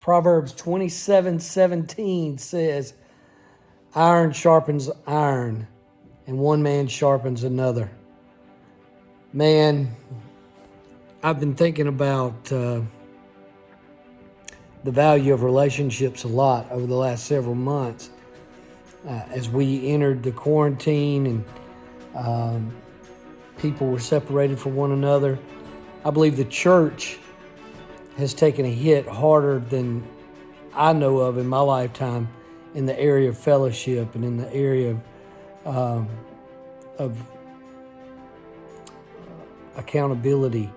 Proverbs 27:17 says, iron sharpens iron, and one man sharpens another. Man, I've been thinking about the value of relationships a lot over the last several months as we entered the quarantine and people were separated from one another. I believe the church has taken a hit harder than I know of in my lifetime in the area of fellowship and in the area of accountability.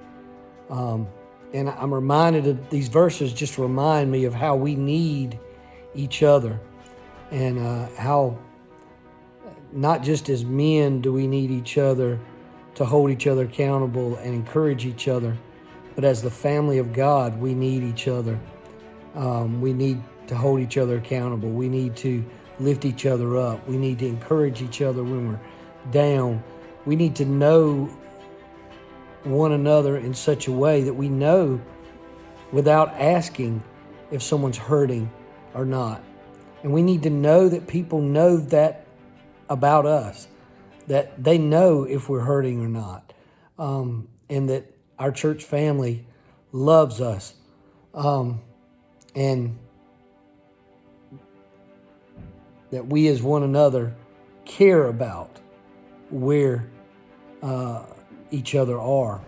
And I'm reminded of these verses just remind me of how we need each other and how not just as men do we need each other to hold each other accountable and encourage each other, but as the family of God, we need each other. We need to hold each other accountable. We need to lift each other up. We need to encourage each other when we're down. We need to know one another in such a way that we know without asking if someone's hurting or not. And we need to know that people know that about us, that they know if we're hurting or not, and that our church family loves us, and that we as one another care about where each other are.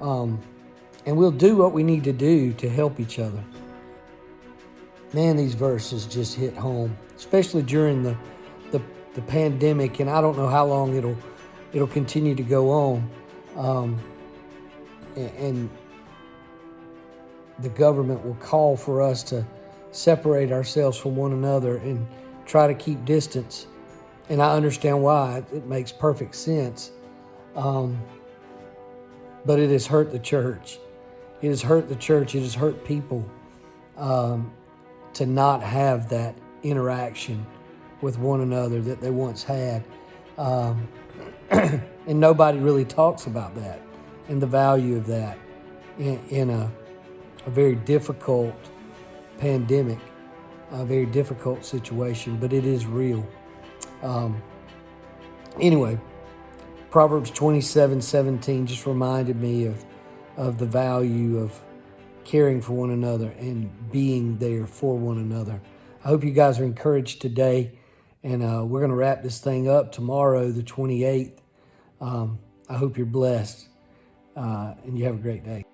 And we'll do what we need to do to help each other. Man, these verses just hit home, especially during the pandemic, and I don't know how long it'll continue to go on. And the government will call for us to separate ourselves from one another and try to keep distance. And I understand why. It makes perfect sense. But it has hurt the church. It has hurt the church. It has hurt people to not have that interaction with one another that they once had. And nobody really talks about that and the value of that in a very difficult pandemic, a very difficult situation, but it is real. Anyway, Proverbs 27:17 just reminded me of the value of caring for one another and being there for one another. I hope you guys are encouraged today, and we're going to wrap this thing up tomorrow, the 28th. I hope you're blessed, and you have a great day.